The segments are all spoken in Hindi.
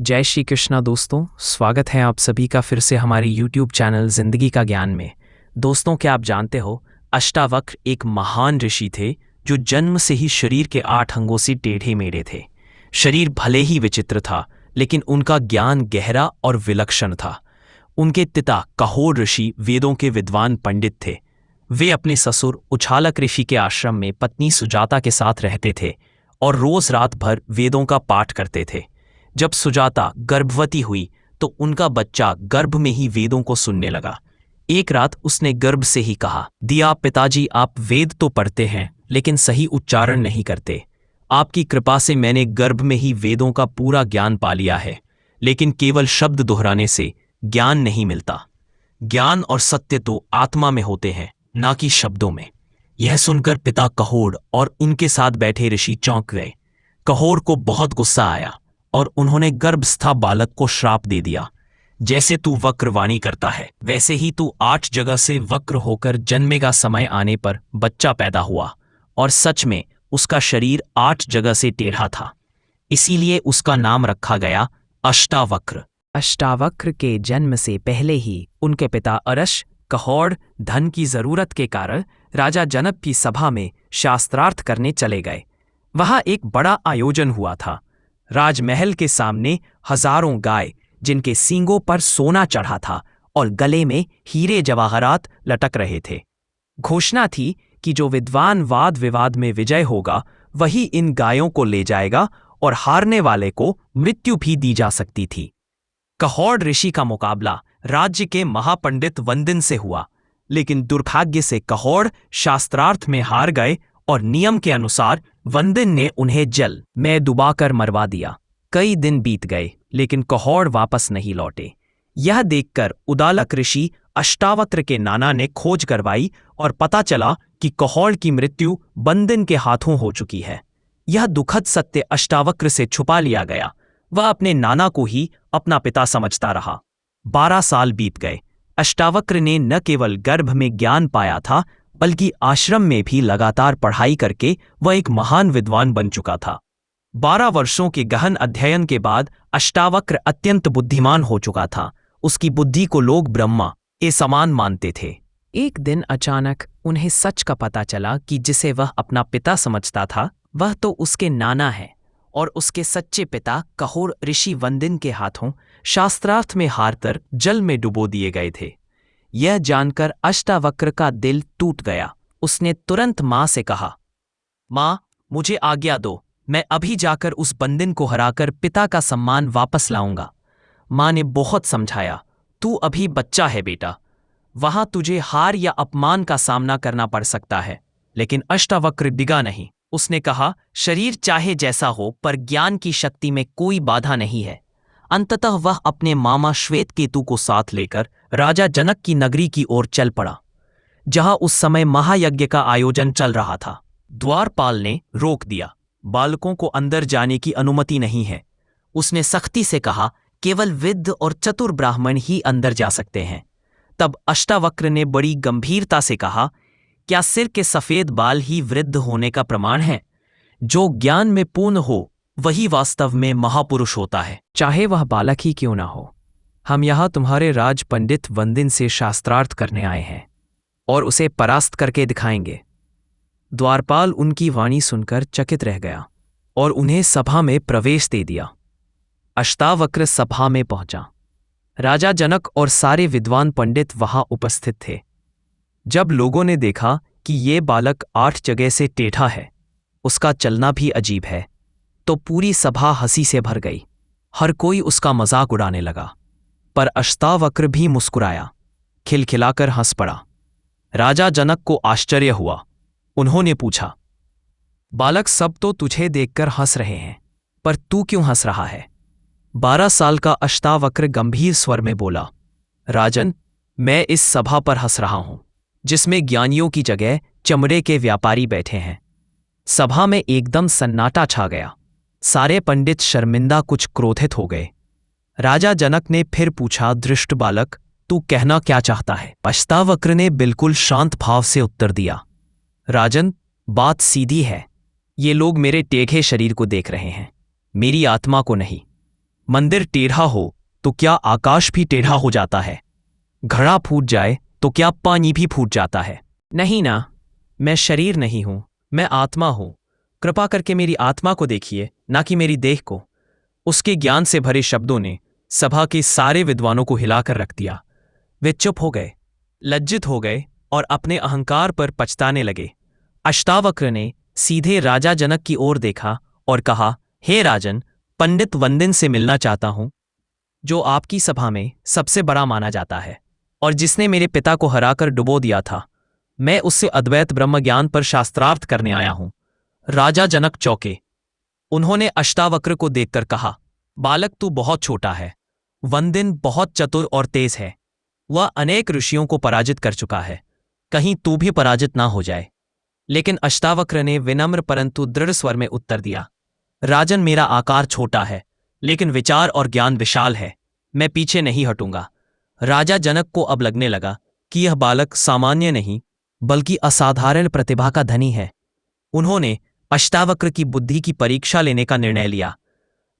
जय श्री कृष्णा दोस्तों, स्वागत है आप सभी का फिर से हमारे YouTube चैनल जिंदगी का ज्ञान में। दोस्तों, क्या आप जानते हो, अष्टावक्र एक महान ऋषि थे जो जन्म से ही शरीर के 8 अंगों से टेढ़े मेढ़े थे। शरीर भले ही विचित्र था, लेकिन उनका ज्ञान गहरा और विलक्षण था। उनके पिता कहोर ऋषि वेदों के विद्वान पंडित थे। वे अपने ससुर उछालक ऋषि के आश्रम में पत्नी सुजाता के साथ रहते थे और रोज रात भर वेदों का पाठ करते थे। जब सुजाता गर्भवती हुई तो उनका बच्चा गर्भ में ही वेदों को सुनने लगा। एक रात उसने गर्भ से ही कहा, दिया पिताजी, आप वेद तो पढ़ते हैं लेकिन सही उच्चारण नहीं करते। आपकी कृपा से मैंने गर्भ में ही वेदों का पूरा ज्ञान पा लिया है, लेकिन केवल शब्द दोहराने से ज्ञान नहीं मिलता। ज्ञान और सत्य तो आत्मा में होते हैं, ना कि शब्दों में। यह सुनकर पिता कहोर और उनके साथ बैठे ऋषि चौंक गए। कहोर को बहुत गुस्सा आया और उन्होंने गर्भस्थ बालक को श्राप दे दिया, जैसे तू वक्रवाणी करता है वैसे ही तू 8 जगह से वक्र होकर जन्मेगा। समय आने पर बच्चा पैदा हुआ और सच में उसका शरीर 8 जगह से टेढ़ा था, इसीलिए उसका नाम रखा गया अष्टावक्र। अष्टावक्र के जन्म से पहले ही उनके पिता अरश कहोर धन की जरूरत के कारण राजा जनक की सभा में शास्त्रार्थ करने चले गए। वहां एक बड़ा आयोजन हुआ था। राजमहल के सामने हजारों गाय, जिनके सींगों पर सोना चढ़ा था और गले में हीरे जवाहरात लटक रहे थे। घोषणा थी कि जो विद्वान वाद विवाद में विजय होगा वही इन गायों को ले जाएगा और हारने वाले को मृत्यु भी दी जा सकती थी। कहोर ऋषि का मुकाबला राज्य के महापंडित वंदिन से हुआ, लेकिन दुर्भाग्य से कहोर शास्त्रार्थ में हार गए और नियम के अनुसार वंदिन ने उन्हें जल में डुबाकर मरवा दिया। कई दिन बीत गए, लेकिन कहोर वापस नहीं लौटे। यह देखकर उदालक ऋषि अष्टावक्र के नाना ने खोज करवाई और पता चला कि कहोर की मृत्यु वंदिन के हाथों हो चुकी है। यह दुखद सत्य अष्टावक्र से छुपा लिया गया। वह अपने नाना को ही अपना पिता समझता रहा। 12 साल बीत गए। अष्टावक्र ने न केवल गर्भ में ज्ञान पाया था, बल्कि आश्रम में भी लगातार पढ़ाई करके वह एक महान विद्वान बन चुका था। 12 वर्षों के गहन अध्ययन के बाद अष्टावक्र अत्यंत बुद्धिमान हो चुका था। उसकी बुद्धि को लोग ब्रह्मा के समान मानते थे। एक दिन अचानक उन्हें सच का पता चला कि जिसे वह अपना पिता समझता था वह तो उसके नाना है, और उसके सच्चे पिता कहोर ऋषि वंदिन के हाथों शास्त्रार्थ में हारकर जल में डुबो दिए गए थे। यह जानकर अष्टावक्र का दिल टूट गया। उसने तुरंत मां से कहा, मां, मुझे आज्ञा दो, मैं अभी जाकर उस बंदिन को हराकर पिता का सम्मान वापस लाऊंगा। मां ने बहुत समझाया, तू अभी बच्चा है बेटा, वहां तुझे हार या अपमान का सामना करना पड़ सकता है। लेकिन अष्टावक्र डिगा नहीं। उसने कहा, शरीर चाहे जैसा हो पर ज्ञान की शक्ति में कोई बाधा नहीं है। अंततः वह अपने मामा श्वेतकेतु को साथ लेकर राजा जनक की नगरी की ओर चल पड़ा, जहां उस समय महायज्ञ का आयोजन चल रहा था। द्वारपाल ने रोक दिया, बालकों को अंदर जाने की अनुमति नहीं है। उसने सख्ती से कहा, केवल विद्ध और चतुर ब्राह्मण ही अंदर जा सकते हैं। तब अष्टावक्र ने बड़ी गंभीरता से कहा, क्या सिर के सफेद बाल ही वृद्ध होने का प्रमाण है? जो ज्ञान में पूर्ण हो वही वास्तव में महापुरुष होता है, चाहे वह बालक ही क्यों ना हो। हम यहाँ तुम्हारे राज पंडित वंदिन से शास्त्रार्थ करने आए हैं और उसे परास्त करके दिखाएंगे। द्वारपाल उनकी वाणी सुनकर चकित रह गया और उन्हें सभा में प्रवेश दे दिया। अष्टावक्र सभा में पहुंचा। राजा जनक और सारे विद्वान पंडित वहां उपस्थित थे। जब लोगों ने देखा कि ये बालक 8 जगह से टेढ़ा है, उसका चलना भी अजीब है, तो पूरी सभा हंसी से भर गई। हर कोई उसका मजाक उड़ाने लगा, पर अष्टावक्र भी मुस्कुराया, खिलखिलाकर हंस पड़ा। राजा जनक को आश्चर्य हुआ। उन्होंने पूछा, बालक, सब तो तुझे देखकर हंस रहे हैं, पर तू क्यों हंस रहा है? 12 साल का अष्टावक्र गंभीर स्वर में बोला, राजन, मैं इस सभा पर हंस रहा हूं जिसमें ज्ञानियों की जगह चमड़े के व्यापारी बैठे हैं। सभा में एकदम सन्नाटा छा गया। सारे पंडित शर्मिंदा, कुछ क्रोधित हो गए। राजा जनक ने फिर पूछा, दृष्ट बालक, तू कहना क्या चाहता है? अष्टावक्र ने बिल्कुल शांत भाव से उत्तर दिया, राजन, बात सीधी है। ये लोग मेरे टेढ़े शरीर को देख रहे हैं, मेरी आत्मा को नहीं। मंदिर टेढ़ा हो तो क्या आकाश भी टेढ़ा हो जाता है? घड़ा फूट जाए तो क्या पानी भी फूट जाता है? नहीं ना, मैं शरीर नहीं हूं, मैं आत्मा हूं। कृपा करके मेरी आत्मा को देखिए, ना कि मेरी देह को। उसके ज्ञान से भरे शब्दों ने सभा के सारे विद्वानों को हिलाकर रख दिया। वे चुप हो गए, लज्जित हो गए और अपने अहंकार पर पछताने लगे। अष्टावक्र ने सीधे राजा जनक की ओर देखा और कहा, हे राजन, पंडित वंदिन से मिलना चाहता हूं, जो आपकी सभा में सबसे बड़ा माना जाता है और जिसने मेरे पिता को हराकर डुबो दिया था। मैं उससे अद्वैत ब्रह्मज्ञान पर शास्त्रार्थ करने आया हूं। राजा जनक चौंके। उन्होंने अष्टावक्र को देखकर कहा, बालक तू बहुत छोटा है। वंदिन बहुत चतुर और तेज है। वह अनेक ऋषियों को पराजित कर चुका है। कहीं तू भी पराजित ना हो जाए। लेकिन अष्टावक्र ने विनम्र परंतु दृढ़ स्वर में उत्तर दिया, राजन, मेरा आकार छोटा है, लेकिन विचार और ज्ञान विशाल है। मैं पीछे नहीं हटूंगा। राजा जनक को अब लगने लगा कि यह बालक सामान्य नहीं, बल्कि असाधारण प्रतिभा का धनी है। उन्होंने अष्टावक्र की बुद्धि की परीक्षा लेने का निर्णय लिया।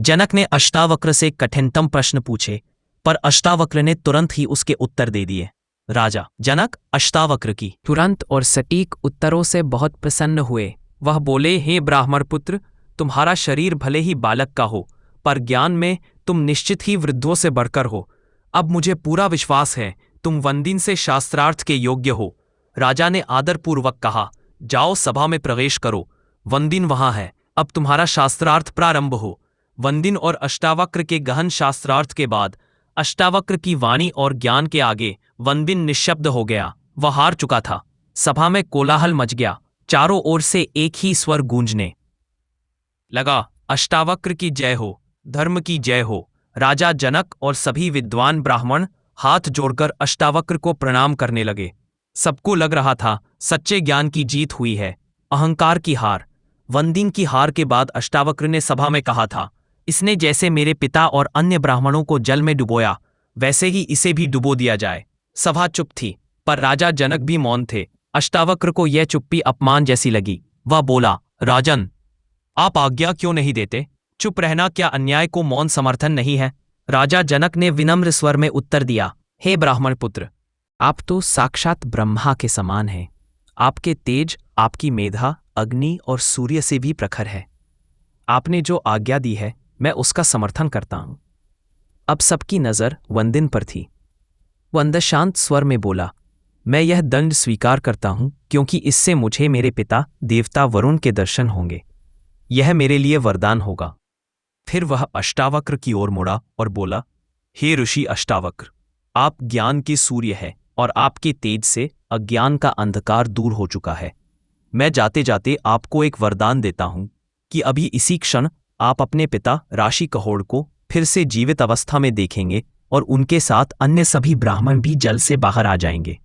जनक ने अष्टावक्र से कठिनतम प्रश्न पूछे, पर अष्टावक्र ने तुरंत ही उसके उत्तर दे दिए। राजा जनक अष्टावक्र की तुरंत और सटीक उत्तरों से बहुत प्रसन्न हुए। वह बोले, हे ब्राह्मण पुत्र, तुम्हारा शरीर भले ही बालक का हो, पर ज्ञान में तुम निश्चित ही वृद्धों से बढ़कर हो। अब मुझे पूरा विश्वास है तुम वंदिन से शास्त्रार्थ के योग्य हो। राजा ने आदरपूर्वक कहा, जाओ सभा में प्रवेश करो। वंदिन वहां है, अब तुम्हारा शास्त्रार्थ प्रारंभ हो। वंदिन और अष्टावक्र के गहन शास्त्रार्थ के बाद अष्टावक्र की वाणी और ज्ञान के आगे वंदिन निश्शब्द हो गया। वह हार चुका था। सभा में कोलाहल मच गया। चारों ओर से एक ही स्वर गूंजने लगा, अष्टावक्र की जय हो, धर्म की जय हो। राजा जनक और सभी विद्वान ब्राह्मण हाथ जोड़कर अष्टावक्र को प्रणाम करने लगे। सबको लग रहा था सच्चे ज्ञान की जीत हुई है, अहंकार की हार। वंदिन की हार के बाद अष्टावक्र ने सभा में कहा था, इसने जैसे मेरे पिता और अन्य ब्राह्मणों को जल में डुबोया, वैसे ही इसे भी डुबो दिया जाए। सभा चुप थी, पर राजा जनक भी मौन थे। अष्टावक्र को यह चुप्पी अपमान जैसी लगी। वह बोला, राजन, आप आज्ञा क्यों नहीं देते? चुप रहना क्या अन्याय को मौन समर्थन नहीं है? राजा जनक ने विनम्र स्वर में उत्तर दिया, हे ब्राह्मण पुत्र, आप तो साक्षात ब्रह्मा के समान हैं। आपके तेज, आपकी मेधा अग्नि और सूर्य से भी प्रखर है। आपने जो आज्ञा दी है, मैं उसका समर्थन करता हूं। अब सबकी नजर वंदिन पर थी। वंद शांत स्वर में बोला, मैं यह दंड स्वीकार करता हूं, क्योंकि इससे मुझे मेरे पिता देवता वरुण के दर्शन होंगे। यह मेरे लिए वरदान होगा। फिर वह अष्टावक्र की ओर मुड़ा और बोला, हे ऋषि अष्टावक्र, आप ज्ञान के सूर्य हैं और आपके तेज से अज्ञान का अंधकार दूर हो चुका है। मैं जाते जाते आपको एक वरदान देता हूं कि अभी इसी क्षण आप अपने पिता ऋषि कहोड़ को फिर से जीवित अवस्था में देखेंगे और उनके साथ अन्य सभी ब्राह्मण भी जल से बाहर आ जाएंगे।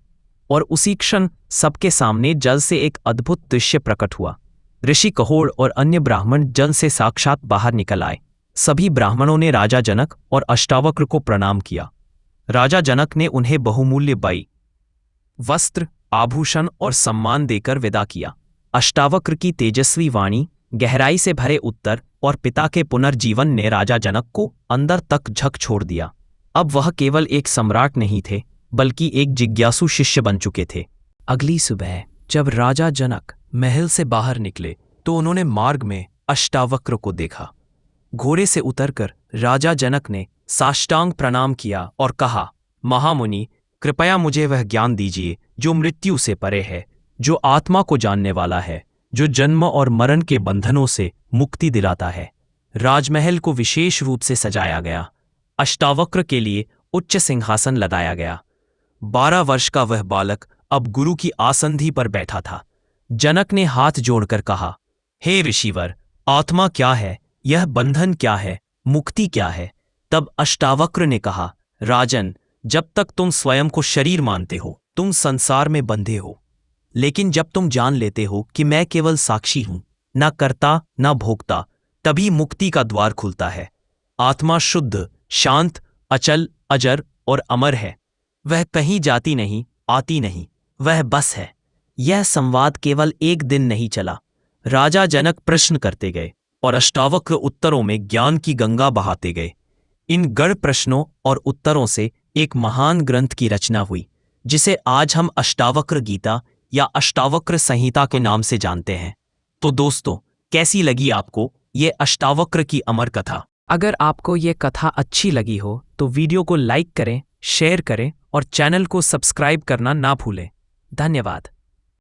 और उसी क्षण सबके सामने जल से एक अद्भुत दृश्य प्रकट हुआ। ऋषि कहोड़ और अन्य ब्राह्मण जल से साक्षात बाहर निकल आए। सभी ब्राह्मणों ने राजा जनक और अष्टावक्र को प्रणाम किया। राजा जनक ने उन्हें बहुमूल्य बाई, वस्त्र, आभूषण और सम्मान देकर विदा किया। अष्टावक्र की तेजस्वी वाणी, गहराई से भरे उत्तर और पिता के पुनर्जीवन ने राजा जनक को अंदर तक झक छोड़ दिया। अब वह केवल एक सम्राट नहीं थे, बल्कि एक जिज्ञासु शिष्य बन चुके थे। अगली सुबह जब राजा जनक महल से बाहर निकले तो उन्होंने मार्ग में अष्टावक्र को देखा। घोड़े से उतरकर राजा जनक ने साष्टांग प्रणाम किया और कहा, महामुनि, कृपया मुझे वह ज्ञान दीजिए जो मृत्यु से परे है, जो आत्मा को जानने वाला है, जो जन्म और मरण के बंधनों से मुक्ति दिलाता है। राजमहल को विशेष रूप से सजाया गया। अष्टावक्र के लिए उच्च सिंहासन लगाया गया। 12 वर्ष का वह बालक अब गुरु की आसंधी पर बैठा था। जनक ने हाथ जोड़कर कहा, हे ऋषिवर, आत्मा क्या है? यह बंधन क्या है? मुक्ति क्या है? तब अष्टावक्र ने कहा, राजन, जब तक तुम स्वयं को शरीर मानते हो, तुम संसार में बंधे हो। लेकिन जब तुम जान लेते हो कि मैं केवल साक्षी हूं, ना कर्ता ना भोक्ता, तभी मुक्ति का द्वार खुलता है। आत्मा शुद्ध, शांत, अचल, अजर और अमर है। वह कहीं जाती नहीं, आती नहीं, वह बस है। यह संवाद केवल एक दिन नहीं चला। राजा जनक प्रश्न करते गए और अष्टावक्र उत्तरों में ज्ञान की गंगा बहाते गए। इन गढ़ प्रश्नों और उत्तरों से एक महान ग्रंथ की रचना हुई, जिसे आज हम अष्टावक्र गीता या अष्टावक्र संहिता के नाम से जानते हैं। तो दोस्तों, कैसी लगी आपको ये अष्टावक्र की अमर कथा? अगर आपको ये कथा अच्छी लगी हो तो वीडियो को लाइक करें, शेयर करें और चैनल को सब्सक्राइब करना ना भूलें। धन्यवाद।